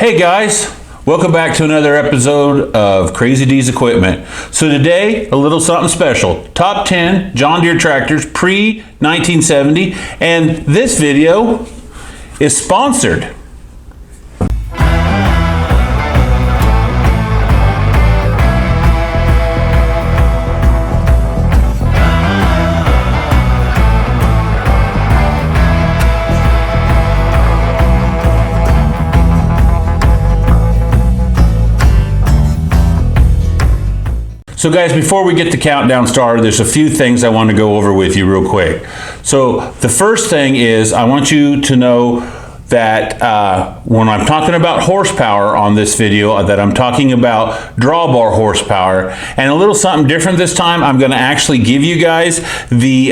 Hey guys, welcome back to another episode of Crazy D's Equipment. So today, a little something special. Top 10 John Deere tractors pre-1970, and this video is sponsored. So guys, before we get the countdown started, there's a few things I want to go over with you real quick. So the first thing is I want you to know that when I'm talking about horsepower on this video, that I'm talking about drawbar horsepower, and a little something different this time. I'm going to actually give you guys the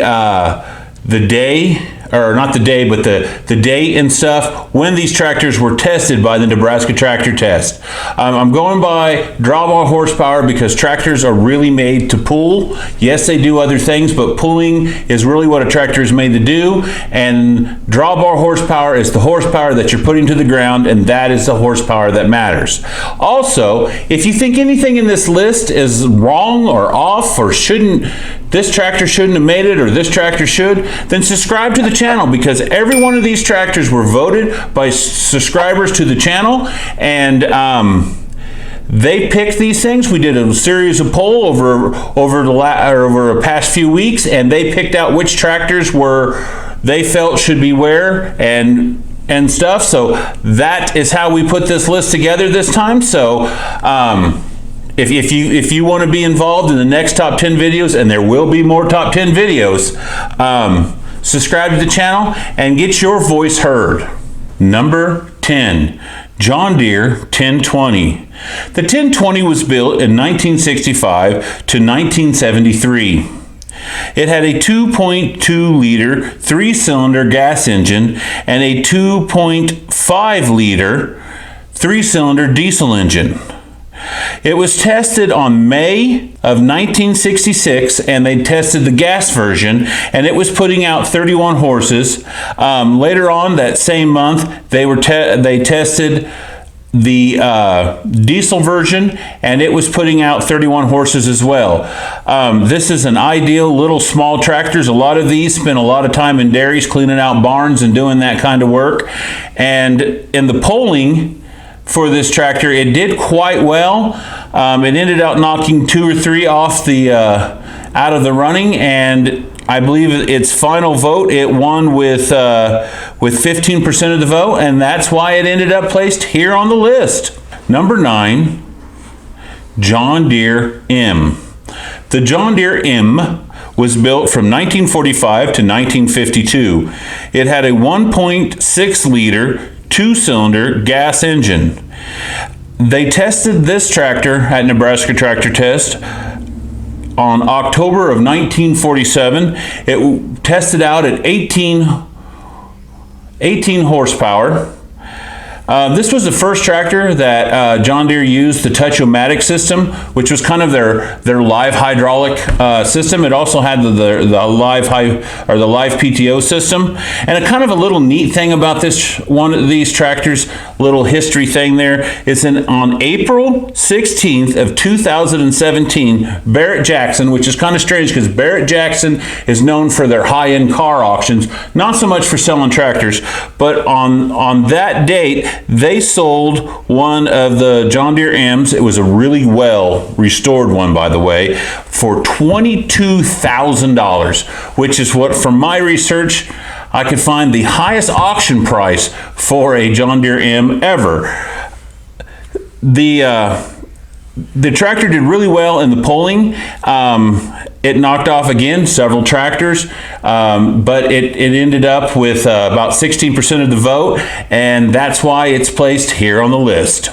day, or not the day, but the date and stuff when these tractors were tested by the Nebraska Tractor Test. I'm going by drawbar horsepower because tractors are really made to pull. Yes, they do other things, but pulling is really what a tractor is made to do. And drawbar horsepower is the horsepower that you're putting to the ground, and that is the horsepower that matters. Also, if you think anything in this list is wrong or off, or this tractor shouldn't have made it, or this tractor should, then subscribe to the channel, because every one of these tractors were voted by subscribers to the channel, and they picked these things. We did a series of poll over the past few weeks, and they picked out which tractors they felt should be where and stuff. So that is how we put this list together this time. So if you want to be involved in the next top 10 videos, and there will be more top 10 videos, subscribe to the channel and get your voice heard. Number 10, John Deere 1020. The 1020 was built in 1965 to 1973. It had a 2.2 liter 3-cylinder gas engine and a 2.5 liter 3-cylinder diesel engine. It was tested on May of 1966, and they tested the gas version, and it was putting out 31 horses. Later on that same month, they tested the diesel version, and it was putting out 31 horses as well. This is an ideal little small tractors. A lot of these spend a lot of time in dairies cleaning out barns and doing that kind of work. And in the polling for this tractor, it did quite well. It ended up knocking 2 or 3 off the out of the running, and I believe its final vote, it won with 15% of the vote, and that's why it ended up placed here on the list. Number 9, John Deere M. The John Deere M was built from 1945 to 1952. It had a 1.6 liter 2-cylinder gas engine. They tested this tractor at Nebraska Tractor Test on October of 1947. It tested out at 18 horsepower. This was the first tractor that John Deere used the Touch-O-Matic system, which was kind of their live hydraulic system. It also had the live PTO system. And a kind of a little neat thing about this one of these tractors, little history thing there, is on April 16th of 2017, Barrett Jackson, which is kind of strange because Barrett Jackson is known for their high-end car auctions, not so much for selling tractors, but on that date, they sold one of the John Deere M's. It was a really well restored one, by the way, for $22,000, which is what, from my research, I could find the highest auction price for a John Deere M ever. The tractor did really well in the polling. It knocked off, again, several tractors, but it ended up with about 16% of the vote, and that's why it's placed here on the list.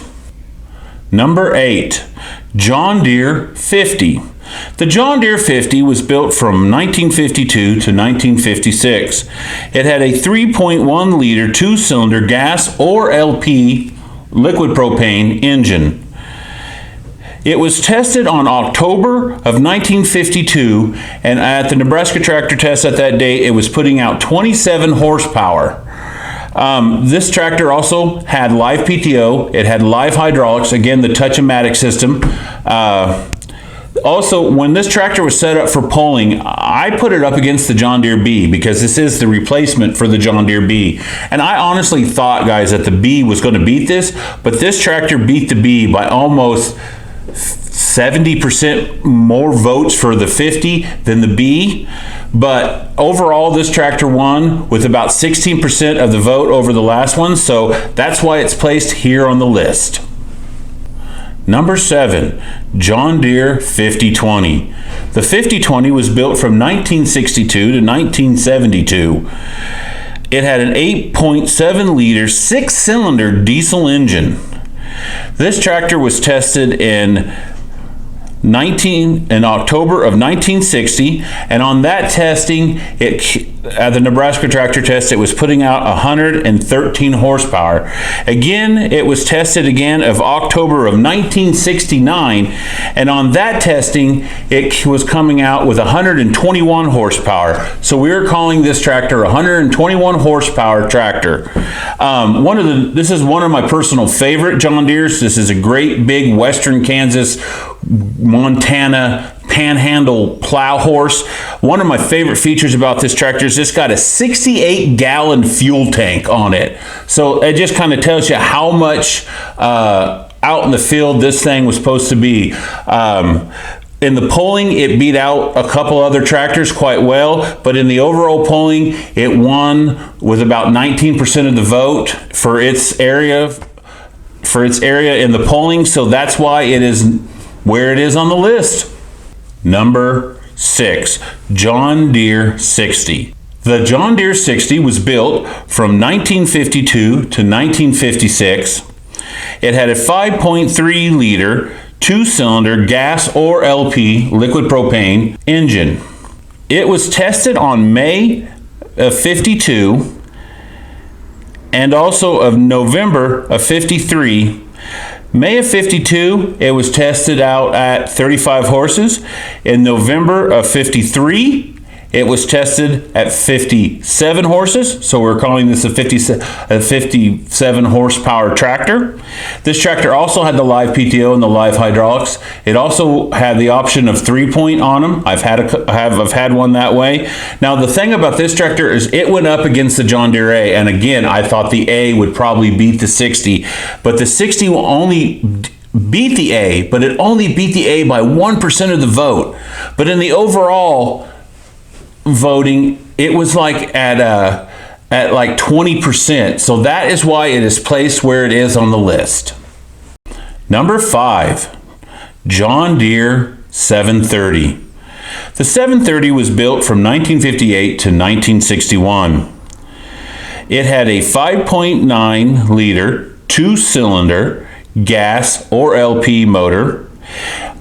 Number 8, John Deere 50. The John Deere 50 was built from 1952 to 1956. It had a 3.1 liter 2-cylinder gas or LP liquid propane engine. It was tested on October of 1952, and at the Nebraska Tractor Test at that date, it was putting out 27 horsepower. This tractor also had live PTO. It had live hydraulics. Again, the touch-o-matic system. Also, when this tractor was set up for pulling, I put it up against the John Deere B because this is the replacement for the John Deere B. And I honestly thought, guys, that the B was going to beat this, but this tractor beat the B by almost 70% more votes for the 50 than the B. But overall, this tractor won with about 16% of the vote over the last one, so that's why it's placed here on the list. Number 7, John Deere 5020. The 5020 was built from 1962 to 1972. It had an 8.7 liter 6-cylinder diesel engine. This tractor was tested in October of 1960, and on that testing, at the Nebraska tractor test, it was putting out 113 horsepower. Again, it was tested again of October of 1969, and on that testing, it was coming out with 121 horsepower. So we are calling this tractor a 121 horsepower tractor. This is one of my personal favorite John Deeres. This is a great big Western Kansas, Montana panhandle plow horse. One of my favorite features about this tractor is it's got a 68-gallon fuel tank on it. So it just kind of tells you how much out in the field this thing was supposed to be. In the pulling, it beat out a couple other tractors quite well, but in the overall pulling, it won with about 19% of the vote for its area in the polling. So that's why it is where it is on the list. Number 6, John Deere 60. The John Deere 60 was built from 1952 to 1956. It had a 5.3 liter 2-cylinder gas or LP liquid propane engine. It was tested on May of 52 and also of November of 53. May of 52, it was tested out at 35 horses. In November of 53, it was tested at 57 horses, so we're calling this a 57 horsepower tractor. This tractor also had the live PTO and the live hydraulics. It also had the option of 3-point on them. I've had one that way. Now the thing about this tractor is it went up against the John Deere A, and again, I thought the A would probably beat the 60, but the 60 will only beat the A, but it only beat the A by 1% of the vote. But in the overall voting, it was like at like 20%. So that is why it is placed where it is on the list. Number 5, John Deere 730. The 730 was built from 1958 to 1961. It had a 5.9 liter 2-cylinder gas or LP motor.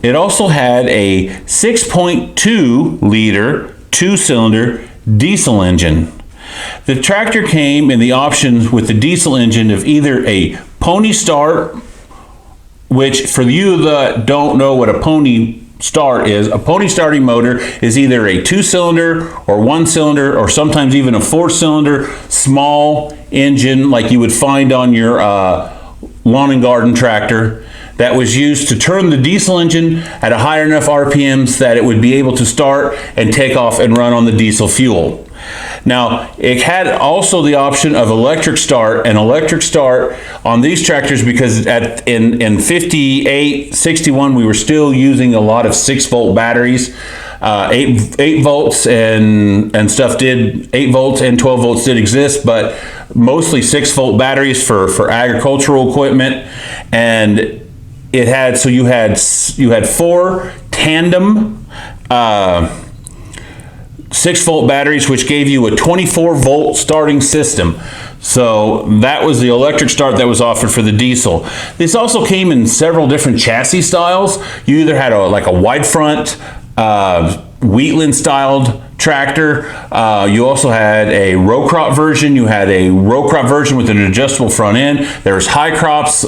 It also had a 6.2 liter 2-cylinder diesel engine. The tractor came in the options with the diesel engine of either a pony start, which for you that don't know what a pony start is, a pony starting motor is either a 2-cylinder or 1-cylinder or sometimes even a 4-cylinder small engine like you would find on your lawn and garden tractor, that was used to turn the diesel engine at a high enough RPMs that it would be able to start and take off and run on the diesel fuel. Now, it had also the option of electric start, and electric start on these tractors because in 58, 61, we were still using a lot of 6-volt batteries. 8 volts and stuff did, 8 volts and 12 volts did exist, but mostly 6-volt batteries for agricultural equipment. And it had, so you had 4 tandem 6-volt batteries, which gave you a 24-volt starting system. So that was the electric start that was offered for the diesel. This also came in several different chassis styles. You either had like a wide front Wheatland styled tractor. You also had a row crop version. You had a row crop version with an adjustable front end. There's high crops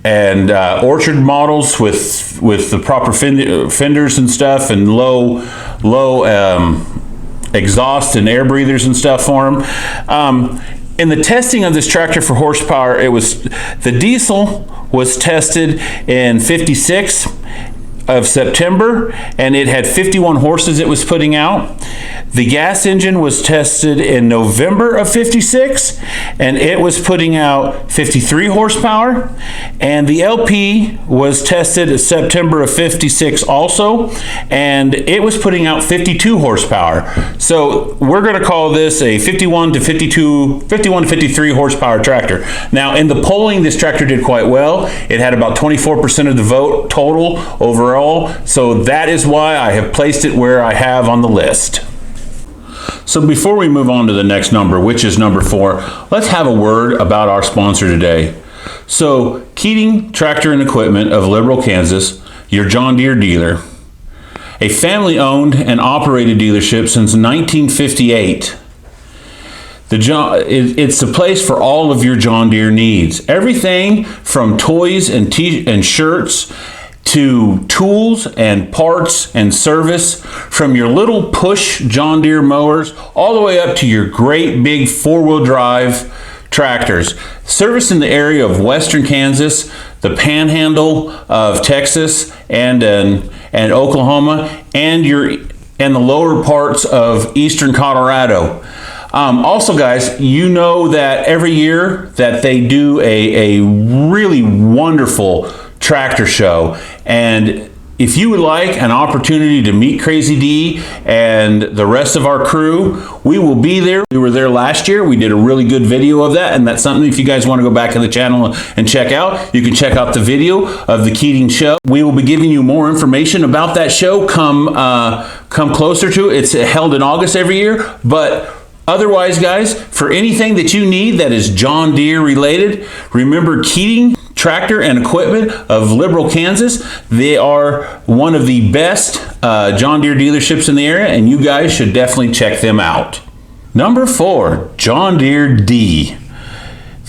and orchard models with the proper fenders and stuff, and low exhaust and air breathers and stuff for them. In the testing of this tractor for horsepower, the diesel was tested in 56 of September, and it had 51 horses it was putting out. The gas engine was tested in November of 56, and it was putting out 53 horsepower. And the LP was tested in September of 56 also, and it was putting out 52 horsepower. So we're going to call this a 51 to 53 horsepower tractor. Now, in the polling, this tractor did quite well. It had about 24% of the vote total overall. So that is why I have placed it where I have on the list. So before we move on to the next number, which is number 4, let's have a word about our sponsor today. So Keating Tractor and Equipment of Liberal, Kansas, your John Deere dealer, a family-owned and operated dealership since 1958. It's the place for all of your John Deere needs. Everything from toys and shirts to tools and parts and service, from your little push John Deere mowers all the way up to your great big 4-wheel drive tractors. Service in the area of western Kansas, the panhandle of Texas and Oklahoma, and the lower parts of eastern Colorado. Also, guys, you know that every year that they do a really wonderful tractor show, and if you would like an opportunity to meet Crazy D and the rest of our crew, we will be there. We were there last year. We did a really good video of that, and that's something if you guys want to go back to the channel and check out, you can check out the video of the Keating show. We will be giving you more information about that show come closer to it. It's held in August every year, but otherwise, guys, for anything that you need that is John Deere related, remember Keating Tractor and Equipment of Liberal, Kansas. They are one of the best John Deere dealerships in the area, and you guys should definitely check them out. Number 4, John Deere D.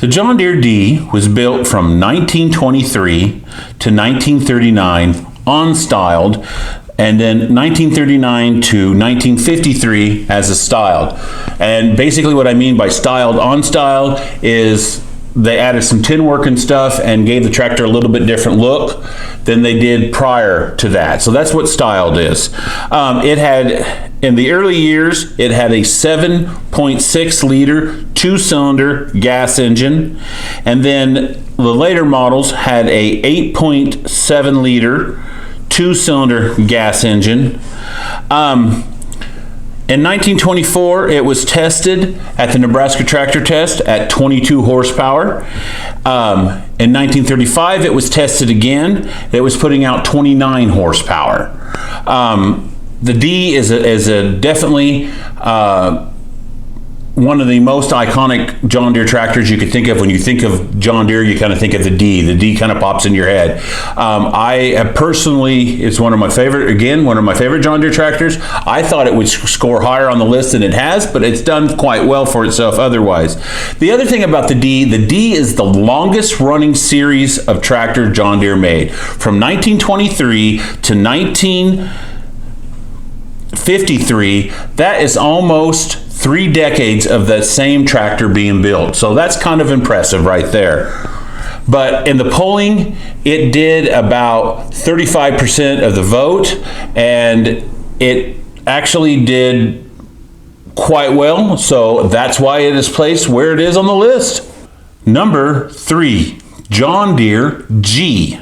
The John Deere D was built from 1923 to 1939, unstyled, and then 1939 to 1953 as a styled. And basically what I mean by styled, unstyled is they added some tin work and stuff and gave the tractor a little bit different look than they did prior to that. So that's what styled is. It had, in the early years, it had a 7.6 liter 2-cylinder gas engine, and then the later models had a 8.7 liter 2-cylinder gas engine. In 1924, it was tested at the Nebraska Tractor Test at 22 horsepower. In 1935, it was tested again. It was putting out 29 horsepower. The D is definitely one of the most iconic John Deere tractors you could think of. When you think of John Deere, you kind of think of the D. The D kind of pops in your head. I have personally, it's one of my favorite John Deere tractors. I thought it would score higher on the list than it has, but it's done quite well for itself otherwise. The other thing about the D is the longest running series of tractor John Deere made. From 1923 to 1953, that is almost 3 decades of that same tractor being built. So that's kind of impressive right there. But in the polling, it did about 35% of the vote, and it actually did quite well. So that's why it is placed where it is on the list. Number 3, John Deere G.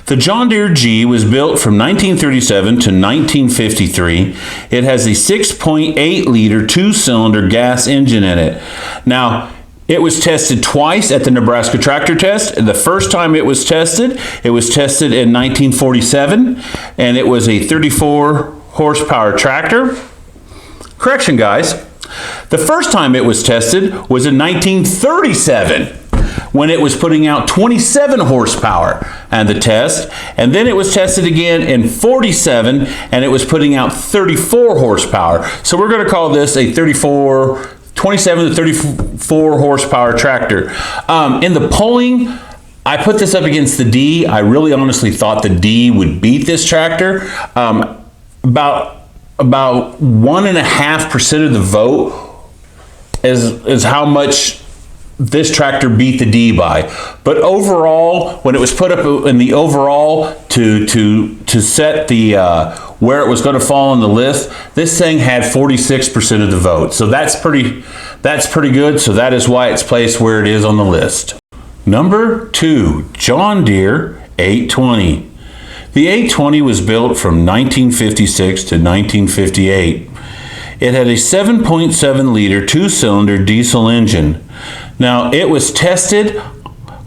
The John Deere G was built from 1937 to 1953. It has a 6.8 liter 2-cylinder gas engine in it. Now, it was tested twice at the Nebraska Tractor Test. The first time it was tested in 1947, and it was a 34 horsepower tractor. Correction, guys. The first time it was tested was in 1937. When it was putting out 27 horsepower at the test, and then it was tested again in 47, and it was putting out 34 horsepower. So we're going to call this a 27 to 34 horsepower tractor. In the polling, I put this up against the D. I really honestly thought the D would beat this tractor. About 1.5% of the vote is how much this tractor beat the D by. But overall, when it was put up in the overall to set the where it was going to fall on the list, this thing had 46% of the vote. So that's pretty good. So that is why it's placed where it is on the list. Number 2, John Deere 820. The 820 was built from 1956 to 1958. It had a 7.7 liter 2-cylinder diesel engine. Now, it was tested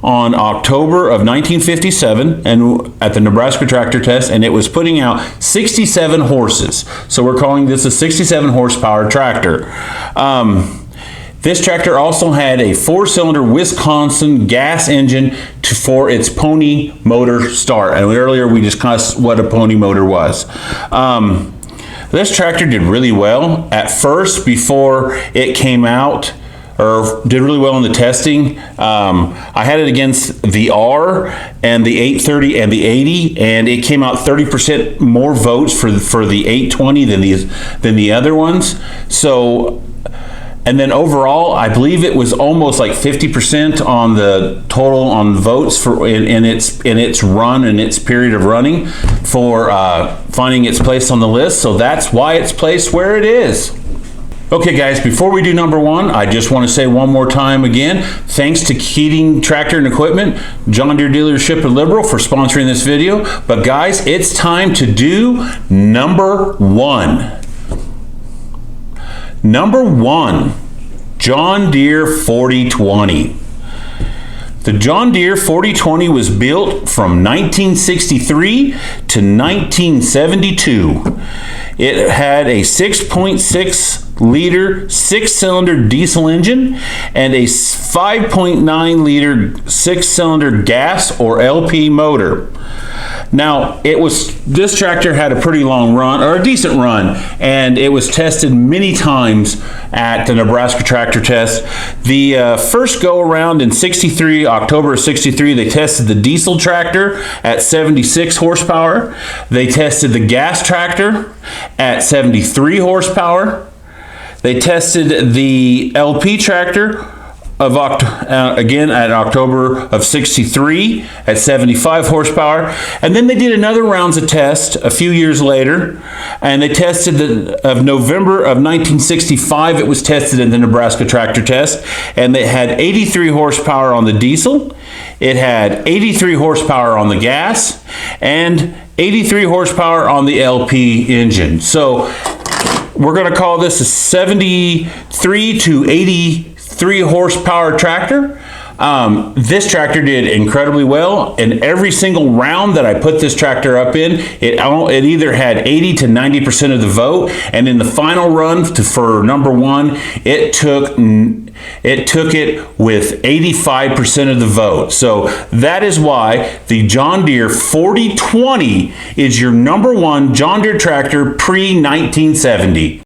on October of 1957 and at the Nebraska tractor test, and it was putting out 67 horses. So we're calling this a 67 horsepower tractor. This tractor also had a 4-cylinder Wisconsin gas engine for its pony motor start. And earlier we discussed what a pony motor was. This tractor did really well at first before it came out, or did really well in the testing. I had it against the R and the 830 and the 80, and it came out 30% more votes for the 820 than the other ones. So, and then overall, I believe it was almost like 50% on the total on votes for in its run and its period of running for finding its place on the list. So that's why it's placed where it is. Okay guys, before we do number 1, I just want to say one more time again, thanks to Keating Tractor and Equipment, John Deere Dealership in Liberal for sponsoring this video. But guys, it's time to do number 1. Number 1, John Deere 4020. The John Deere 4020 was built from 1963 to 1972. It had a 6.6 liter 6-cylinder diesel engine and a 5.9 liter 6-cylinder gas or LP motor. Now, this tractor had a pretty long run, or a decent run, and it was tested many times at the Nebraska tractor test. The first go around in October of 63, they tested the diesel tractor at 76 horsepower. They tested the gas tractor at 73 horsepower. They tested the LP tractor again at October of 63 at 75 horsepower, and then they did another rounds of test a few years later, and they tested of November of 1965. It was tested in the Nebraska tractor test, and they had 83 horsepower on the diesel. It had 83 horsepower on the gas and 83 horsepower on the LP engine. So we're going to call this a 73 to 83 horsepower tractor. This tractor did incredibly well. In every single round that I put this tractor up in, it either had 80 to 90% of the vote, and in the final run for number 1, it took it with 85% of the vote. So that is why the John Deere 4020 is your number 1 John Deere tractor pre-1970.